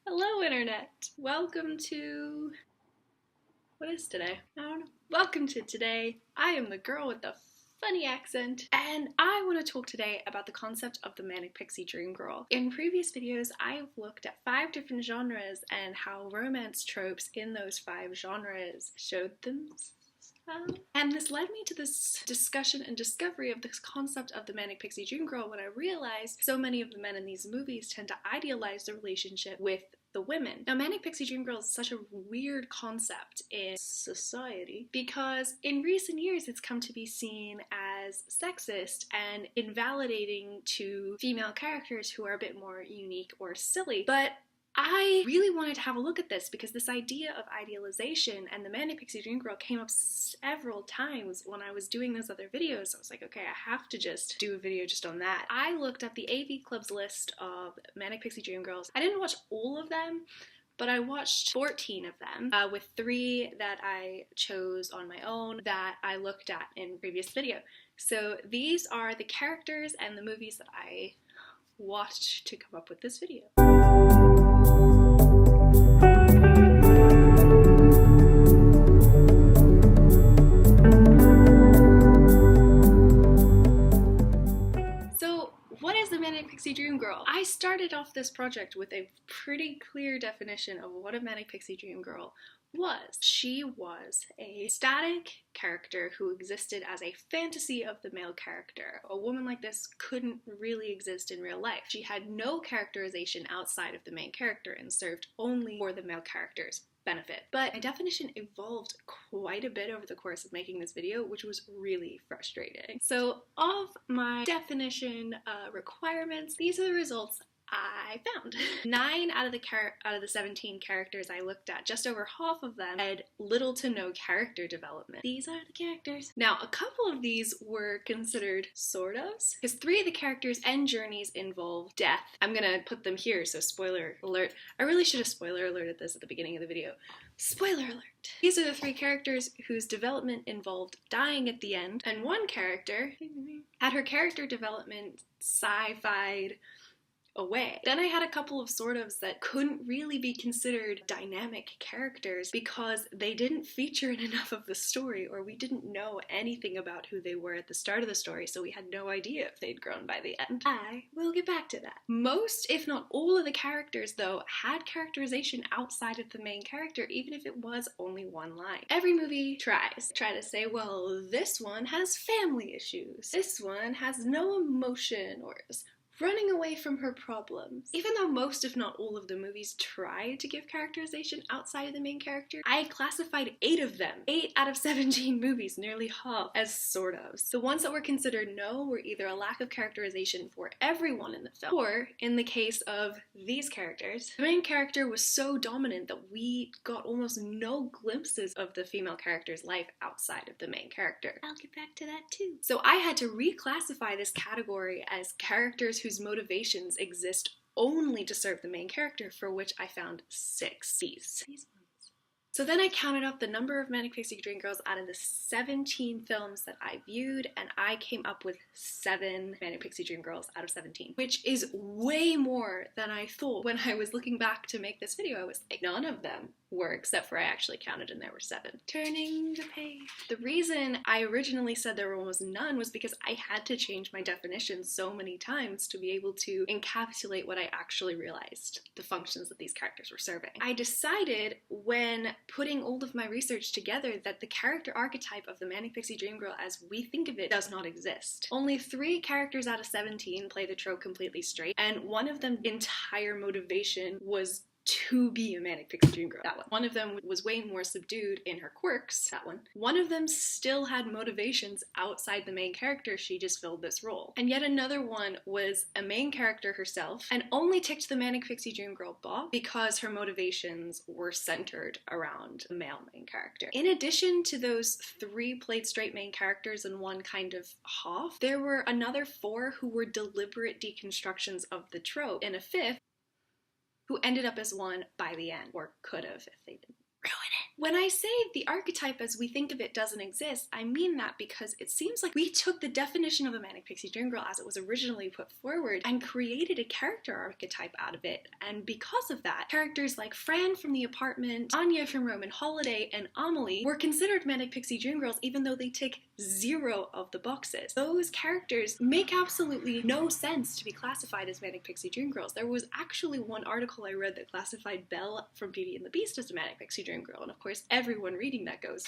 Hello, Internet! Welcome to... what is today? I don't know. Welcome to today. I am the girl with the funny accent, and I want to talk today about the concept of the Manic Pixie Dream Girl. In previous videos, I've looked at 5 different genres and how romance tropes in those 5 genres showed themselves. And this led me to this discussion and discovery of this concept of the Manic Pixie Dream Girl when I realized so many of the men in these movies tend to idealize the relationship with the women. Now, Manic Pixie Dream Girl is such a weird concept in society because in recent years it's come to be seen as sexist and invalidating to female characters who are a bit more unique or silly. But I really wanted to have a look at this because this idea of idealization and the Manic Pixie Dream Girl came up several times when I was doing those other videos. I was like, okay, I have to just do a video just on that. I looked up the AV Club's list of Manic Pixie Dream Girls. I didn't watch all of them, but I watched 14 of them, with 3 that I chose on my own that I looked at in previous video. So these are the characters and the movies that I watched to come up with this video. Manic Pixie Dream Girl. I started off this project with a pretty clear definition of what a Manic Pixie Dream Girl was. She was a static character who existed as a fantasy of the male character. A woman like this couldn't really exist in real life. She had no characterization outside of the main character and served only for the male character's benefit. But my definition evolved quite a bit over the course of making this video, which was really frustrating. So of my definition requirements, these are the results I found. 9 out of the 17 characters I looked at, just over half of them had little to no character development. These are the characters. Now, a couple of these were considered sort ofs, because 3 of the characters' end journeys involve death. I'm gonna put them here, so spoiler alert. I really should have spoiler alerted this at the beginning of the video. Spoiler alert! These are the 3 characters whose development involved dying at the end, and one character had her character development sci-fi'd away. Then I had a couple of sort ofs that couldn't really be considered dynamic characters because they didn't feature in enough of the story, or we didn't know anything about who they were at the start of the story, so we had no idea if they'd grown by the end. I will get back to that. Most, if not all of the characters, though, had characterization outside of the main character, even if it was only one line. Every movie try to say, well, this one has family issues. This one has no emotion or is running away from her problems. Even though most, if not all of the movies tried to give characterization outside of the main character, I classified 8 of them, 8 out of 17 movies, nearly half, as sort ofs. The ones that were considered no were either a lack of characterization for everyone in the film, or, in the case of these characters, the main character was so dominant that we got almost no glimpses of the female character's life outside of the main character. I'll get back to that too. So I had to reclassify this category as characters whose motivations exist only to serve the main character, for which I found 6. These ones. So then I counted up the number of Manic Pixie Dream Girls out of the 17 films that I viewed, and I came up with 7 Manic Pixie Dream Girls out of 17, which is way more than I thought. When I was looking back to make this video, I was like, none of them were, except for I actually counted and there were 7. Turning the page. The reason I originally said there was none was because I had to change my definition so many times to be able to encapsulate what I actually realized, the functions that these characters were serving. I decided when putting all of my research together that the character archetype of the Manic Pixie Dream Girl as we think of it does not exist. Only 3 characters out of 17 play the trope completely straight, and one of them entire motivation was to be a Manic Pixie Dream Girl. That one. One of them was way more subdued in her quirks. That one. One of them still had motivations outside the main character. She just filled this role. And yet another one was a main character herself and only ticked the Manic Pixie Dream Girl box because her motivations were centered around a male main character. In addition to those 3 played straight main characters and 1 kind of half, there were another 4 who were deliberate deconstructions of the trope, and a 5th who ended up as one by the end, or could have if they didn't ruin it. When I say the archetype as we think of it doesn't exist, I mean that because it seems like we took the definition of a Manic Pixie Dream Girl as it was originally put forward and created a character archetype out of it, and because of that, characters like Fran from The Apartment, Anya from Roman Holiday, and Amelie were considered Manic Pixie Dream Girls even though they tick 0 of the boxes. Those characters make absolutely no sense to be classified as Manic Pixie Dream Girls. There was actually one article I read that classified Belle from Beauty and the Beast as a Manic Pixie Dream Girl, and of course everyone reading that goes,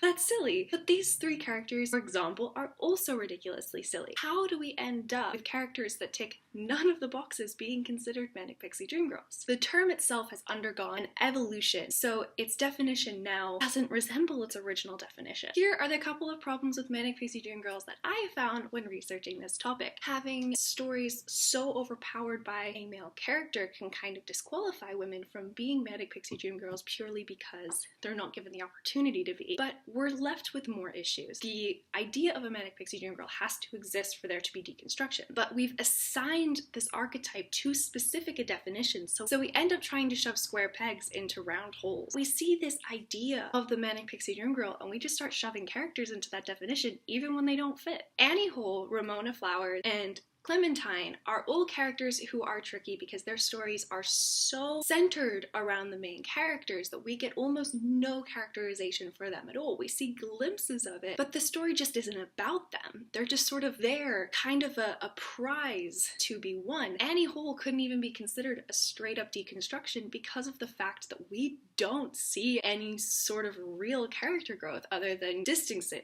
that's silly. But these 3 characters, for example, are also ridiculously silly. How do we end up with characters that tick none of the boxes being considered Manic Pixie Dream Girls? The term itself has undergone an evolution, so its definition now doesn't resemble its original definition. Here are the couple of problems with Manic Pixie Dream Girls that I found when researching this topic. Having stories so overpowered by a male character can kind of disqualify women from being Manic Pixie Dream Girls purely because they're not given the opportunity to be. But we're left with more issues. The idea of a Manic Pixie Dream Girl has to exist for there to be deconstruction, but we've assigned this archetype too specific a definition, so we end up trying to shove square pegs into round holes. We see this idea of the Manic Pixie Dream Girl and we just start shoving characters into that definition even when they don't fit. Annie Hole, Ramona Flowers, and Clementine are all characters who are tricky because their stories are so centered around the main characters that we get almost no characterization for them at all. We see glimpses of it, but the story just isn't about them. They're just sort of there, kind of a prize to be won. Annie Hole couldn't even be considered a straight up deconstruction because of the fact that we don't see any sort of real character growth other than distancing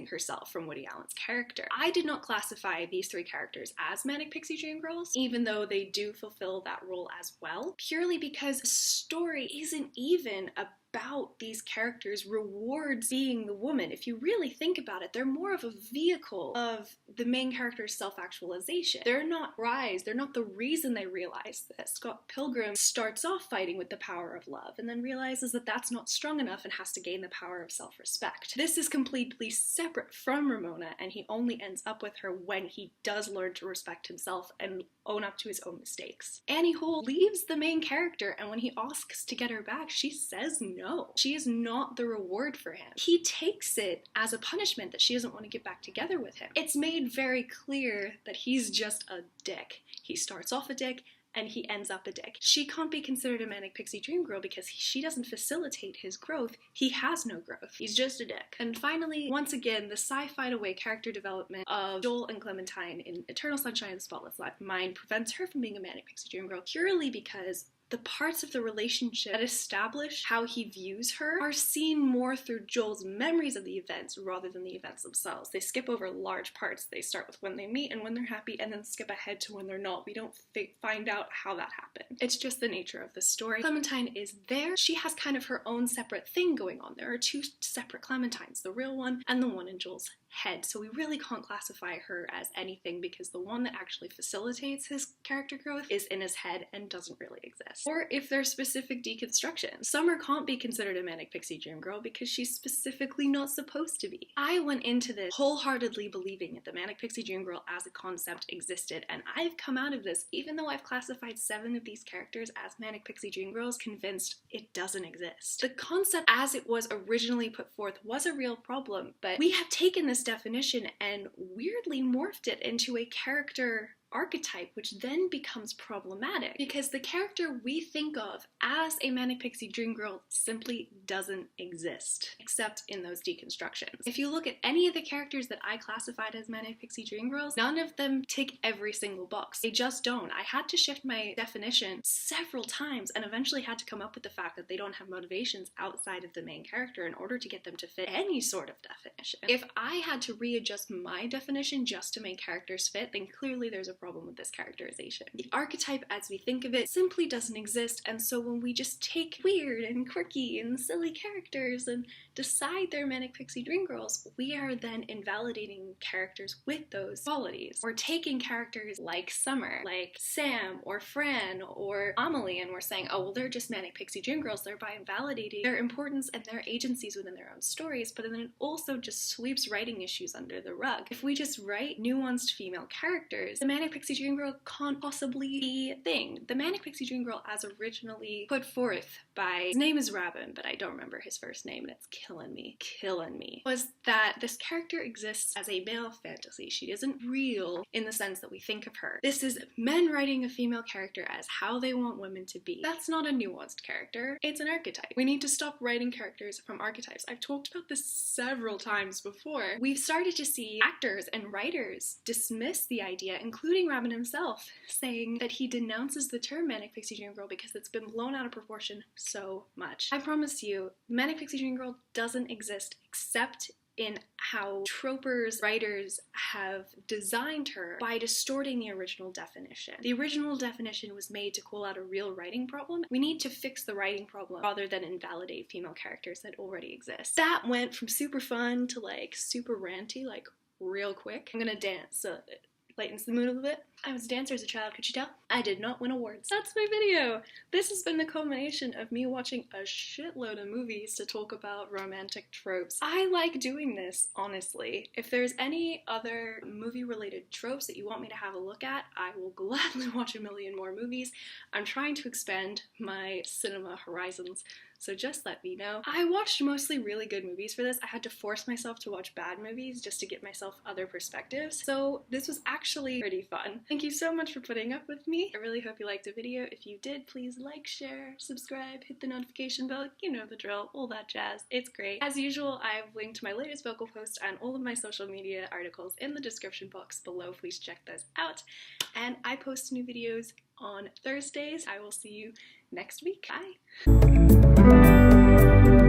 herself from Woody Allen's character. I did not classify these 3 characters as Manic Pixie Dream Girls, even though they do fulfill that role as well, purely because the story isn't even about these characters rewards being the woman. If you really think about it, they're more of a vehicle of the main character's self-actualization. They're not rise, they're not the reason they realize this. Scott Pilgrim starts off fighting with the power of love and then realizes that that's not strong enough and has to gain the power of self-respect. This is completely separate from Ramona, and he only ends up with her when he does learn to respect himself and own up to his own mistakes. Annie Hole leaves the main character, and when he asks to get her back, she says no. She is not the reward for him. He takes it as a punishment that she doesn't want to get back together with him. It's made very clear that he's just a dick. He starts off a dick, and he ends up a dick. She can't be considered a Manic Pixie Dream Girl because she doesn't facilitate his growth. He has no growth. He's just a dick. And finally, once again, the sci-fied away character development of Joel and Clementine in Eternal Sunshine of the Spotless Mind prevents her from being a Manic Pixie Dream Girl purely because the parts of the relationship that establish how he views her are seen more through Joel's memories of the events rather than the events themselves. They skip over large parts. They start with when they meet and when they're happy and then skip ahead to when they're not. We don't find out how that happened. It's just the nature of the story. Clementine is there. She has kind of her own separate thing going on. There are 2 separate Clementines, the real one and the one in Joel's head. So we really can't classify her as anything because the one that actually facilitates his character growth is in his head and doesn't really exist. Or if there's specific deconstruction. Summer can't be considered a Manic Pixie Dream Girl because she's specifically not supposed to be. I went into this wholeheartedly believing that the Manic Pixie Dream Girl as a concept existed, and I've come out of this, even though I've classified 7 of these characters as Manic Pixie Dream Girls, convinced it doesn't exist. The concept as it was originally put forth was a real problem, but we have taken this definition and weirdly morphed it into a character archetype, which then becomes problematic because the character we think of as a Manic Pixie Dream Girl simply doesn't exist, except in those deconstructions. If you look at any of the characters that I classified as Manic Pixie Dream Girls, none of them tick every single box. They just don't. I had to shift my definition several times and eventually had to come up with the fact that they don't have motivations outside of the main character in order to get them to fit any sort of definition. If I had to readjust my definition just to make characters fit, then clearly there's a problem with this characterization. The archetype as we think of it simply doesn't exist, and so when we just take weird and quirky and silly characters and decide they're Manic Pixie Dream Girls, we are then invalidating characters with those qualities. We're taking characters like Summer, like Sam or Fran or Amelie, and we're saying, oh well, they're just Manic Pixie Dream Girls, thereby invalidating their importance and their agencies within their own stories, but then it also just sweeps writing issues under the rug. If we just write nuanced female characters, the Manic Manic Pixie Dream Girl can't possibly be a thing. The Manic Pixie Dream Girl, as originally put forth by, his name is Rabin, but I don't remember his first name and it's killing me, was that this character exists as a male fantasy. She isn't real in the sense that we think of her. This is men writing a female character as how they want women to be. That's not a nuanced character, it's an archetype. We need to stop writing characters from archetypes. I've talked about this several times before. We've started to see actors and writers dismiss the idea, including Rabin himself, saying that he denounces the term Manic Pixie Dream Girl because it's been blown out of proportion so much. I promise you, Manic Pixie Dream Girl doesn't exist except in how tropers, writers have designed her by distorting the original definition. The original definition was made to call out a real writing problem. We need to fix the writing problem rather than invalidate female characters that already exist. That went from super fun to like super ranty, like real quick. I'm gonna dance so it lightens the mood a little bit. I was a dancer as a child, could you tell? I did not win awards. That's my video! This has been the culmination of me watching a shitload of movies to talk about romantic tropes. I like doing this, honestly. If there's any other movie-related tropes that you want me to have a look at, I will gladly watch a million more movies. I'm trying to expand my cinema horizons, so just let me know. I watched mostly really good movies for this. I had to force myself to watch bad movies just to get myself other perspectives, so this was actually pretty fun. Thank you so much for putting up with me. I really hope you liked the video. If you did, please like, share, subscribe, hit the notification bell, you know the drill, all that jazz. It's great. As usual, I've linked my latest vocal post and all of my social media articles in the description box below. Please check those out. And I post new videos on Thursdays. I will see you next week. Bye!